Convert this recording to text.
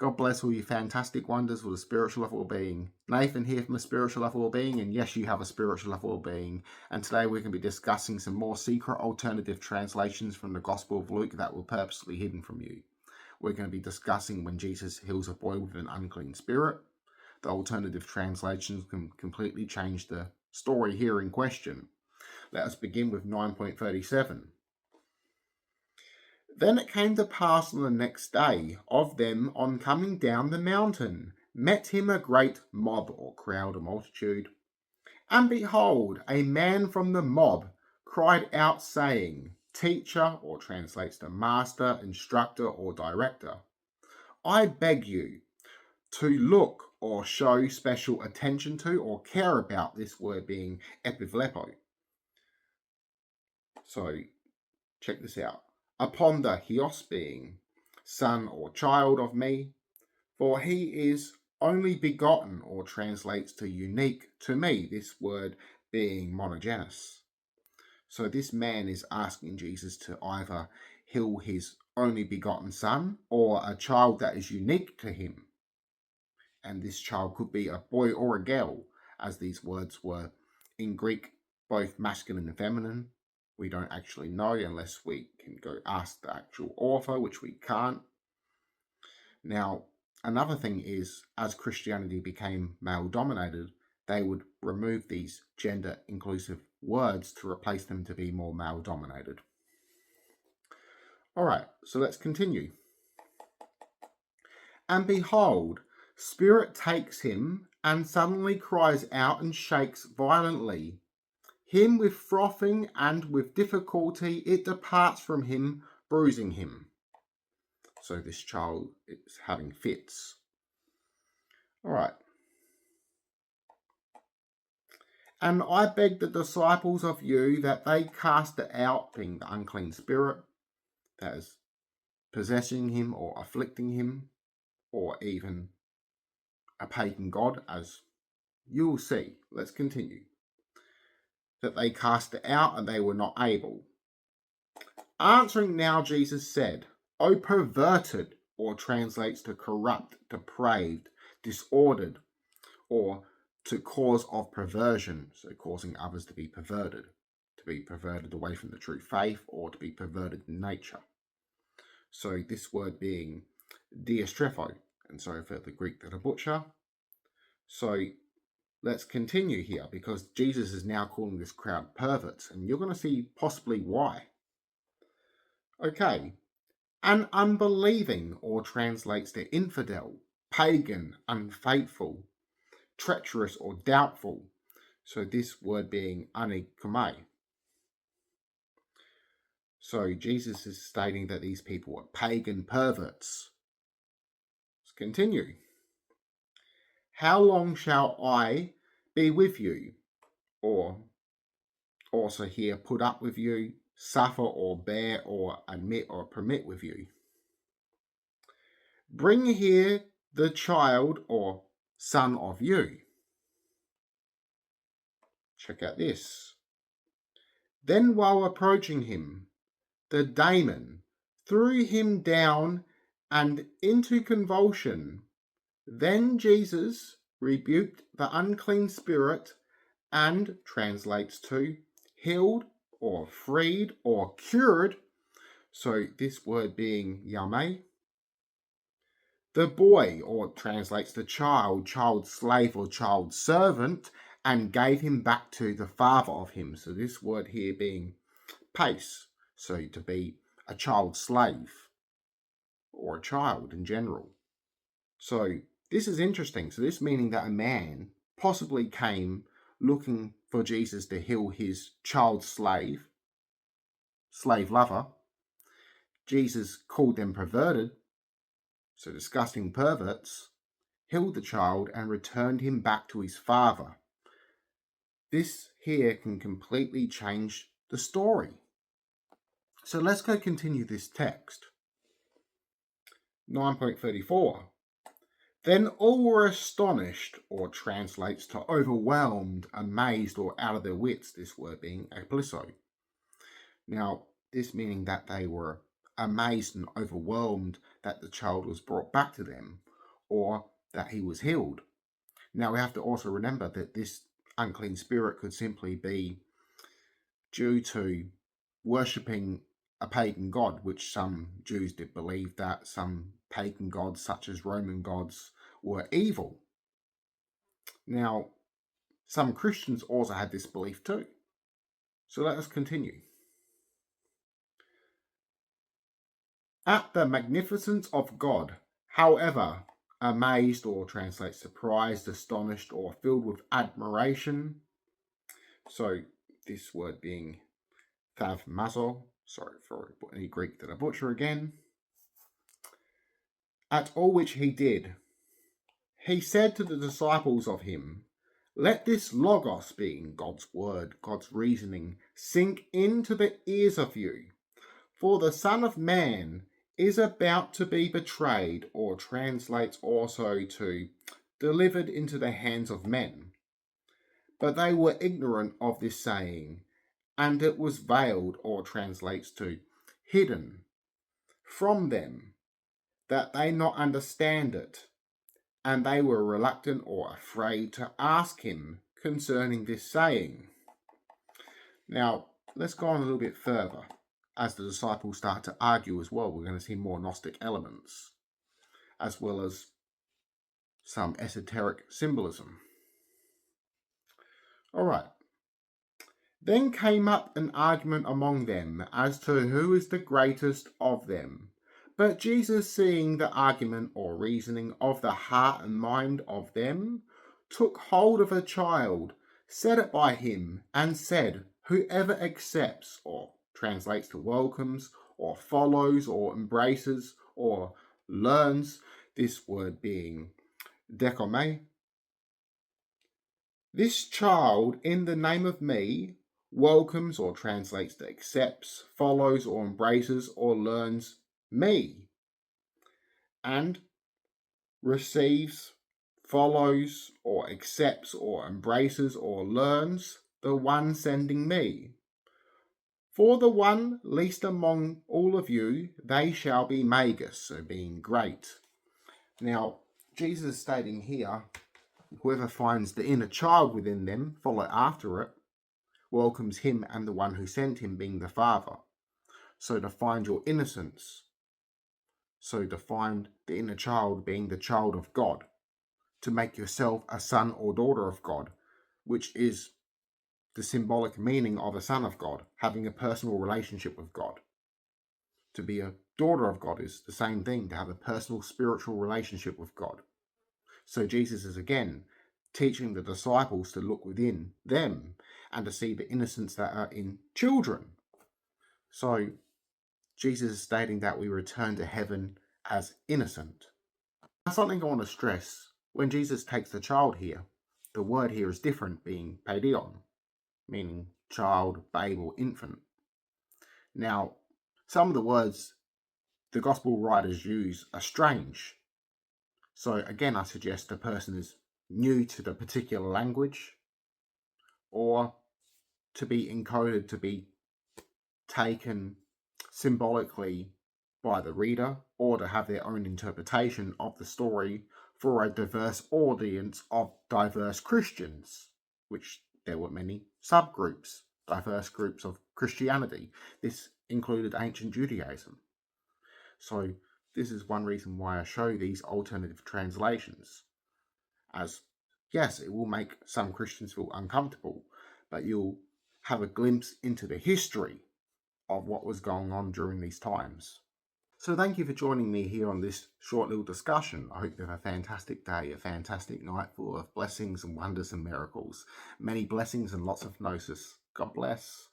God bless all you fantastic wonders with a spiritual level of being. Nathan here from a spiritual level of being, and yes, you have a spiritual level of being. And today we're going to be discussing some more secret alternative translations from the Gospel of Luke that were purposely hidden from you. We're going to be discussing when Jesus heals a boy with an unclean spirit. The alternative translations can completely change the story here in question. Let us begin with 9.37. Then it came to pass on the next day of them on coming down the mountain, met him a great mob or crowd or multitude. And behold, a man from the mob cried out, saying, Teacher, or translates to master, instructor, or director, I beg you to look or show special attention to or care about, this word being epivlepo. So check this out. Upon the Hios being son or child of me, for he is only begotten, or translates to unique to me, this word being monogenes. So this man is asking Jesus to either heal his only begotten son or a child that is unique to him. And this child could be a boy or a girl, as these words were in Greek both masculine and feminine. We don't actually know unless we can go ask the actual author, which we can't. Now, another thing is, as Christianity became male-dominated, they would remove these gender-inclusive words to replace them to be more male-dominated. All right, so let's continue. And behold, spirit takes him, and suddenly cries out and shakes violently. Him with frothing, and with difficulty it departs from him, bruising him. So this child is having fits. All right. And I beg the disciples of you that they cast it out, being the unclean spirit that is possessing him or afflicting him, or even a pagan god, as you will see. Let's continue. That they cast it out, and they were not able. Answering now, Jesus said, O perverted, or translates to corrupt, depraved, disordered, or to cause of perversion, so causing others to be perverted away from the true faith, or to be perverted in nature. So this word being diastrepho, and sorry for the Greek that I butcher. So let's continue here, because Jesus is now calling this crowd perverts, and you're going to see possibly why. Okay, an unbelieving, or translates to infidel, pagan, unfaithful, treacherous, or doubtful. So this word being anikomai. So Jesus is stating that these people are pagan perverts. Let's continue. How long shall I be with you? Or also here, put up with you, suffer or bear or admit or permit with you. Bring here the child or son of you. Check out this. Then while approaching him, the daemon threw him down and into convulsion. Then Jesus rebuked the unclean spirit, and translates to healed or freed or cured. So this word being yame. The boy, or translates to child, child slave or child servant, and gave him back to the father of him. So this word here being pace, so to be a child slave or a child in general. So this is interesting. So this meaning that a man possibly came looking for Jesus to heal his child slave lover. Jesus called them perverted, so disgusting perverts, healed the child and returned him back to his father. This here can completely change the story. So let's go continue this text. 9.34. Then all were astonished, or translates to overwhelmed, amazed, or out of their wits, this word being ekplisso. Now, this meaning that they were amazed and overwhelmed that the child was brought back to them, or that he was healed. Now we have to also remember that this unclean spirit could simply be due to worshipping a pagan god, which some Jews did believe that some pagan gods, such as Roman gods, were evil. Now, some Christians also had this belief too. So let us continue. At the magnificence of God, however, amazed or translates surprised, astonished, or filled with admiration. So this word being thaumazo, sorry for any Greek that I butcher again. At all which he did, he said to the disciples of him, let this logos, being God's word, God's reasoning, sink into the ears of you. For the Son of Man is about to be betrayed, or translates also to delivered into the hands of men. But they were ignorant of this saying, and it was veiled, or translates to hidden, from them, that they not understand it. And they were reluctant or afraid to ask him concerning this saying. Now, let's go on a little bit further. As the disciples start to argue as well, we're going to see more Gnostic elements, as well as some esoteric symbolism. All right. Then came up an argument among them as to who is the greatest of them. But Jesus, seeing the argument or reasoning of the heart and mind of them, took hold of a child, set it by him, and said, whoever accepts, or translates to welcomes, or follows, or embraces, or learns, this word being dekome, this child in the name of me, welcomes, or translates to accepts, follows, or embraces, or learns me, and receives, follows, or accepts, or embraces, or learns the one sending me. For the one least among all of you, they shall be magus, so being great. Now, Jesus is stating here, whoever finds the inner child within them, follow after it, welcomes him and the one who sent him, being the Father. So to find your innocence, so to find the inner child being the child of God, to make yourself a son or daughter of God, which is the symbolic meaning of a son of God, having a personal relationship with God. To be a daughter of God is the same thing, to have a personal spiritual relationship with God. So Jesus is again teaching the disciples to look within them and to see the innocence that are in children. So Jesus is stating that we return to heaven as innocent. Now, something I want to stress, when Jesus takes the child here, the word here is different, being paidion, meaning child, babe, or infant. Now, some of the words the gospel writers use are strange. So again, I suggest the person is new to the particular language, or to be encoded to be taken symbolically by the reader, or to have their own interpretation of the story for a diverse audience of diverse Christians, which there were many subgroups, diverse groups of Christianity. This included ancient Judaism. So this is one reason why I show these alternative translations, as yes, it will make some Christians feel uncomfortable, but you'll have a glimpse into the history of what was going on during these times. So thank you for joining me here on this short little discussion. I hope you have a fantastic day, a fantastic night full of blessings and wonders and miracles. Many blessings and lots of gnosis. God bless.